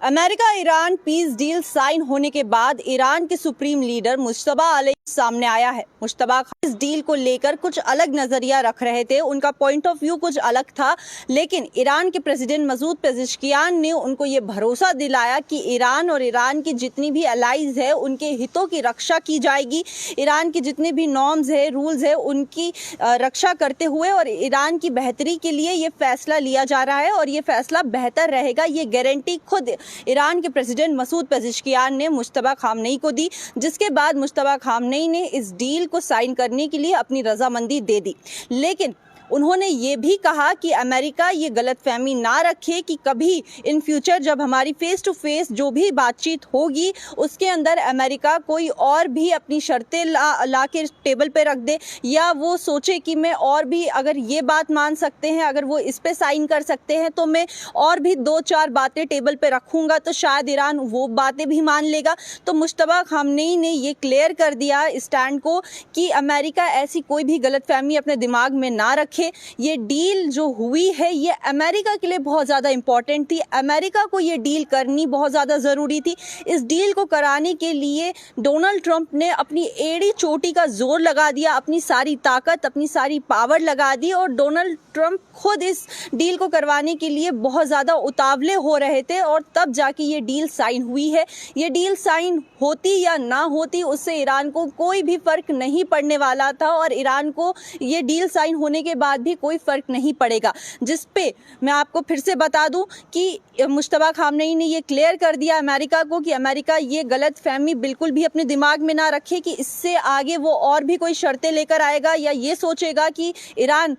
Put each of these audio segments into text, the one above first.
America Iran peace deal sign होने के बाद ईरान के सुप्रीम लीडर मुश्तबा अलई सामने आया है। मुश्तबा इस डील को लेकर कुछ अलग नजरिया रख रहे थे, उनका पॉइंट ऑफ व्यू कुछ अलग था, लेकिन ईरान के प्रेसिडेंट मसूद पेज़ेश्कियान ने उनको ये भरोसा दिलाया कि ईरान और ईरान की जितनी भी अलाइज है उनके हितों की रक्षा की जाएगी। ईरान की जितने भी नॉर्म्स है, रूल्स है, उनकी रक्षा करते हुए और ईरान की बेहतरी के लिए ये फैसला लिया जा रहा है और ये फैसला बेहतर रहेगा। ये गारंटी खुद ईरान के प्रेसिडेंट मसूद पेज़ेश्कियान ने मुश्तबा खामनेई को दी, जिसके बाद मुश्तबा खामनेई ने इस डील को साइन करने के लिए अपनी रजामंदी दे दी। लेकिन उन्होंने ये भी कहा कि अमेरिका ये गलतफहमी ना रखे कि कभी इन फ्यूचर जब हमारी फेस टू फेस जो भी बातचीत होगी उसके अंदर अमेरिका कोई और भी अपनी शर्तें ला के टेबल पे रख दे, या वो सोचे कि मैं और भी अगर ये बात मान सकते हैं, अगर वो इस पे साइन कर सकते हैं तो मैं और भी 2-4 बातें टेबल पे रखूँगा तो शायद ईरान वो बातें भी मान लेगा। तो मुश्तबा खामनेई ने ये क्लियर कर दिया स्टैंड को कि अमेरिका ऐसी कोई भी गलतफहमी अपने दिमाग में ना रखे। ये डील जो हुई है ये अमेरिका के लिए बहुत ज़्यादा इंपॉर्टेंट थी, अमेरिका को ये डील करनी बहुत ज़्यादा ज़रूरी थी। इस डील को कराने के लिए डोनाल्ड ट्रंप ने अपनी एड़ी चोटी का जोर लगा दिया, अपनी सारी ताकत, अपनी सारी पावर लगा दी और डोनाल्ड ट्रंप खुद इस डील को करवाने के लिए बहुत ज़्यादा उतावले हो रहे थे और तब जाके ये डील साइन हुई है। ये डील साइन होती या ना होती उससे ईरान को कोई भी फ़र्क नहीं पड़ने वाला था और ईरान को ये डील साइन होने के बाद भी कोई फ़र्क नहीं पड़ेगा। जिस पे मैं आपको फिर से बता दूं कि मुश्तबा खामनेई ने ये क्लियर कर दिया अमेरिका को कि अमेरिका ये गलत फहमी बिल्कुल भी अपने दिमाग में ना रखे कि इससे आगे वो और भी कोई शर्तें लेकर आएगा या ये सोचेगा कि ईरान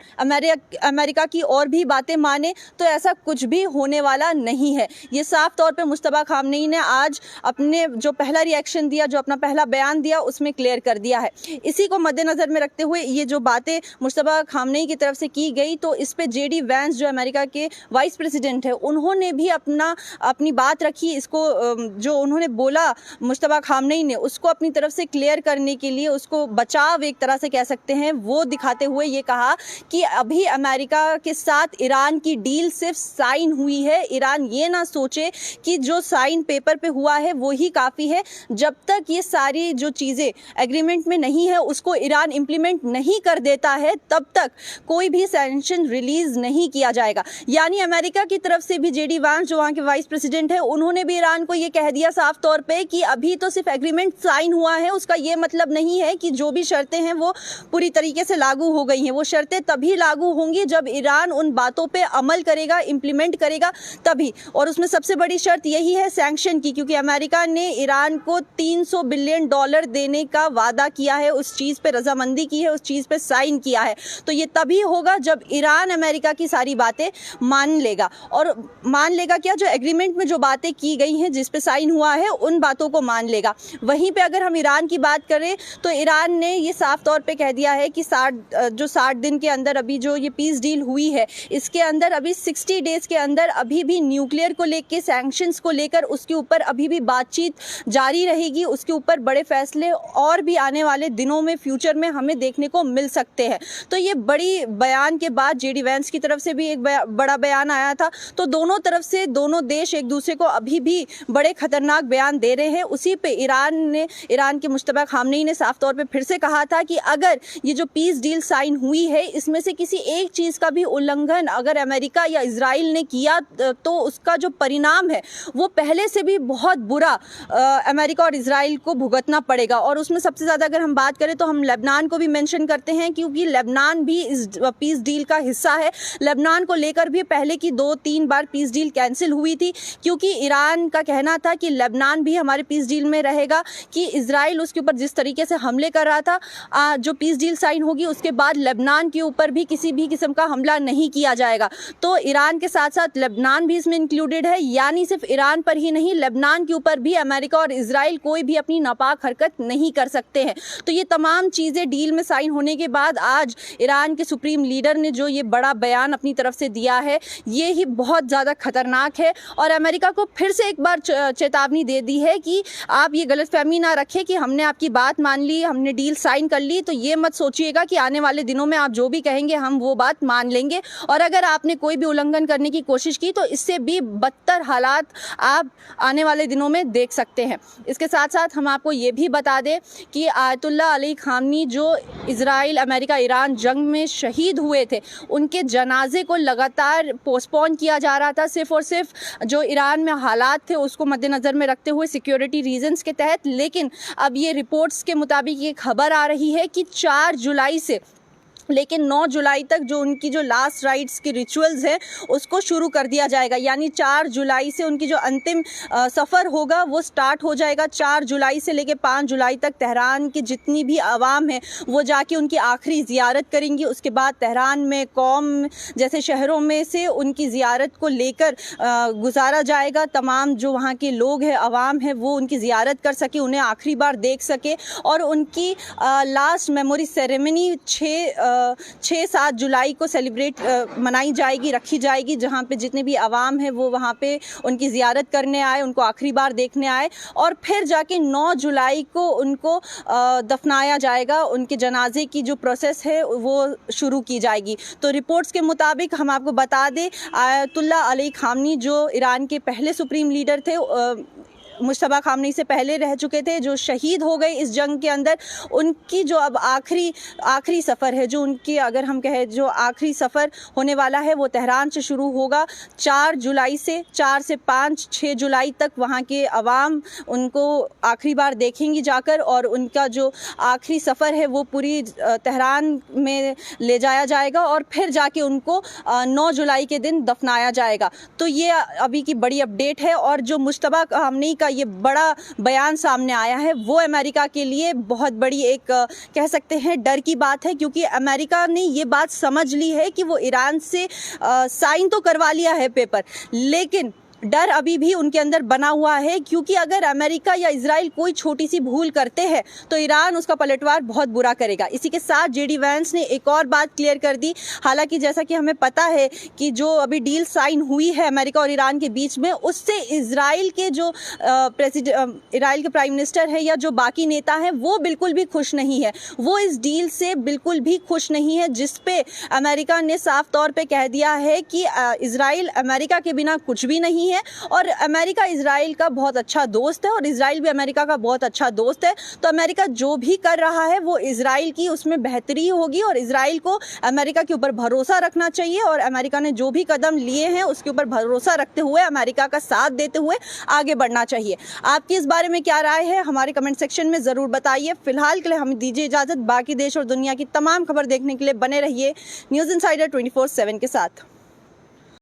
अमेरिका की और भी बातें माने, तो ऐसा कुछ भी होने वाला नहीं है। ये साफ तौर पे मुश्तबा खामनेई ने आज अपने जो पहला रिएक्शन दिया, जो अपना पहला बयान दिया, उसमें क्लियर कर दिया है। इसी को मद्देनज़र में रखते हुए ये जो बातें मुश्तबा खामनेई की तरफ से की गई, तो इस पे जेडी वैंस जो अमेरिका के वाइस प्रेसिडेंट है उन्होंने भी अपनी बात रखी। इसको जो उन्होंने बोला मुश्तबा खामनेई ने, उसको अपनी तरफ से क्लियर करने के लिए, उसको बचाव एक तरह से कह सकते हैं, वो दिखाते हुए ये कहा कि अभी अमेरिका के साथ ईरान की डील सिर्फ साइन हुई है। ईरान ये ना सोचे कि जो साइन पेपर पे हुआ है वो ही काफ़ी है। जब तक ये सारी जो चीज़ें एग्रीमेंट में नहीं है उसको ईरान इम्प्लीमेंट नहीं कर देता है, तब तक कोई भी सैंक्शन रिलीज नहीं किया जाएगा। यानी अमेरिका की तरफ से भी जेडी वांस जो वहाँ के वाइस प्रेसिडेंट है, उन्होंने भी ईरान को ये कह दिया साफ तौर पे कि अभी तो सिर्फ एग्रीमेंट साइन हुआ है, उसका ये मतलब नहीं है कि जो भी शर्तें हैं वो पूरी तरीके से लागू हो गई हैं। वो शर्तें तभी लागू होंगी जब ईरान उन बातों पे अमल करेगा, इम्प्लीमेंट करेगा तभी। और उसमें सबसे बड़ी शर्त यही है सैंक्शन की, क्योंकि अमेरिका ने ईरान को $300 बिलियन देने का वादा किया है, उस चीज़ पे रजामंदी की है, उस चीज़ पे साइन किया है। तो ये तभी होगा जब ईरान अमेरिका की सारी बातें मान लेगा। और मान लेगा क्या, जो एग्रीमेंट में जो बातें की गई हैं, जिस पे साइन हुआ है, उन बातों को मान लेगा। वहीं पे अगर हम ईरान की बात करें तो ईरान ने ये साफ तौर पे कह दिया है कि 60 दिन के अंदर अभी जो ये पीस डील हुई है, इसके अंदर अभी 60 डेज़ के अंदर अभी भी न्यूक्लियर को लेकर, सैंक्शंस को लेकर उसके ऊपर अभी भी बातचीत जारी रहेगी। उसके ऊपर बड़े फैसले और भी आने वाले दिनों में, फ्यूचर में हमें देखने को मिल सकते हैं। तो ये बड़ी बयान के बाद जेडी वैंस की तरफ से भी एक बड़ा बयान आया था। तो दोनों तरफ से दोनों देश एक दूसरे को अभी भी बड़े खतरनाक बयान दे रहे हैं। उसी पे ईरान के मुश्तबा खामनेई ने साफ तौर पे फिर से कहा था कि अगर ये जो पीस डील साइन हुई है, इसमें से किसी एक चीज़ का भी उल्लंघन अगर अमेरिका या इजराइल ने किया तो उसका जो परिणाम है वो पहले से भी बहुत बुरा अमेरिका और इजराइल को भुगतना पड़ेगा। और उसमें सबसे ज़्यादा अगर हम बात करें तो हम लेबनान को भी मेंशन करते हैं, क्योंकि लेबनान भी इस पीस डील का हिस्सा है। लेबनान को लेकर भी पहले की 2-3 बार पीस डील कैंसिल हुई थी, क्योंकि ईरान का कहना था कि लेबनान भी हमारे पीस डील में रहेगा, कि इजराइल उसके ऊपर जिस तरीके से हमले कर रहा था, जो पीस डील साइन होगी उसके बाद लेबनान के ऊपर भी किसी भी किस्म का हमला नहीं किया जाएगा। तो ईरान के साथ साथ लेबनान भी इसमें इंक्लूडेड है, यानी सिर्फ ईरान पर ही नहीं, लेबनान के ऊपर भी अमेरिका और इजराइल कोई भी अपनी नापाक हरकत नहीं कर सकते हैं। तो ये तमाम चीज़ें डील में साइन होने के बाद आज ईरान के सुप्रीम सुप्रीम लीडर ने जो ये बड़ा बयान अपनी तरफ से दिया है, ये ही बहुत ज़्यादा खतरनाक है और अमेरिका को फिर से एक बार चेतावनी दे दी है कि आप ये गलतफहमी ना रखें कि हमने आपकी बात मान ली, हमने डील साइन कर ली, तो ये मत सोचिएगा कि आने वाले दिनों में आप जो भी कहेंगे हम वो बात मान लेंगे, और अगर आपने कोई भी उल्लंघन करने की कोशिश की तो इससे भी बदतर हालात आप आने वाले दिनों में देख सकते हैं। इसके साथ साथ हम आपको ये भी बता दें कि आयतुल्लाह अली खामनी जो इजराइल अमेरिका ईरान जंग में शहीद हुए थे, उनके जनाजे को लगातार पोस्टपोन किया जा रहा था, सिर्फ और सिर्फ जो ईरान में हालात थे उसको मद्देनज़र में रखते हुए, सिक्योरिटी रीजंस के तहत। लेकिन अब ये रिपोर्ट्स के मुताबिक ये खबर आ रही है कि 4 जुलाई से लेकिन 9 जुलाई तक जो उनकी जो लास्ट राइट्स की रिचुअल्स है उसको शुरू कर दिया जाएगा, यानी 4 जुलाई से उनकी जो अंतिम सफ़र होगा वो स्टार्ट हो जाएगा। 4 जुलाई से लेकर 5 जुलाई तक तेहरान की जितनी भी आवाम है वो जाके उनकी आखिरी ज़ियारत करेंगी। उसके बाद तेहरान में कौम जैसे शहरों में से उनकी ज़ियारत को लेकर गुजारा जाएगा, तमाम जो वहाँ के लोग हैं, आवाम है, वो उनकी ज़ियारत कर सके, उन्हें आखिरी बार देख सके, और उनकी लास्ट मेमोरी सेरेमनी 6-7 जुलाई को मनाई जाएगी, रखी जाएगी, जहाँ पे जितने भी आवाम है वो वहाँ पे उनकी ज़ियारत करने आए, उनको आखिरी बार देखने आए, और फिर जाके 9 जुलाई को उनको दफनाया जाएगा। उनके जनाजे की जो प्रोसेस है वो शुरू की जाएगी। तो रिपोर्ट्स के मुताबिक हम आपको बता दें, आयतुल्लाह अली खामनी जो ईरान के पहले सुप्रीम लीडर थे, मुश्तबा खामनी से पहले रह चुके थे, जो शहीद हो गए इस जंग के अंदर, उनकी जो अब आखिरी सफ़र है, जो उनकी अगर हम कहें जो आखिरी सफ़र होने वाला है वो तेहरान से शुरू होगा। 4 जुलाई से 4 से 5-6 जुलाई तक वहाँ के अवाम उनको आखिरी बार देखेंगी जाकर, और उनका जो आखिरी सफ़र है वो पूरी तेहरान में ले जाया जाएगा, और फिर जाके उनको 9 जुलाई के दिन दफनाया जाएगा। तो ये अभी की बड़ी अपडेट है, और जो मुश्तबा खामनी का ये बड़ा बयान सामने आया है वो अमेरिका के लिए बहुत बड़ी एक कह सकते हैं डर की बात है, क्योंकि अमेरिका ने ये बात समझ ली है कि वो ईरान से साइन तो करवा लिया है पेपर, लेकिन डर अभी भी उनके अंदर बना हुआ है, क्योंकि अगर अमेरिका या इजराइल कोई छोटी सी भूल करते हैं तो ईरान उसका पलटवार बहुत बुरा करेगा। इसी के साथ जेडी वैंस ने एक और बात क्लियर कर दी। हालांकि जैसा कि हमें पता है कि जो अभी डील साइन हुई है अमेरिका और ईरान के बीच में, उससे इजराइल के जो इजराइल के प्राइम मिनिस्टर है या जो बाकी नेता हैं वो बिल्कुल भी खुश नहीं है, वो इस डील से बिल्कुल भी खुश नहीं है, जिसपे अमेरिका ने साफ तौर पर कह दिया है कि इजराइल अमेरिका के बिना कुछ भी नहीं है, और अमेरिका इजराइल का बहुत अच्छा दोस्त है और इजराइल भी अमेरिका का बहुत अच्छा दोस्त है। तो अमेरिका जो भी कर रहा है वो इजराइल की उसमें बेहतरी होगी, और इजराइल को अमेरिका के ऊपर भरोसा रखना चाहिए, और अमेरिका ने जो भी कदम लिए हैं उसके ऊपर भरोसा रखते हुए अमेरिका का साथ देते हुए आगे बढ़ना चाहिए। आपकी इस बारे में क्या राय है हमारे कमेंट सेक्शन में ज़रूर बताइए। फिलहाल के लिए हमें दीजिए इजाज़त। बाकी देश और दुनिया की तमाम खबर देखने के लिए बने रहिए न्यूज़ इनसाइडर 24/7 के साथ।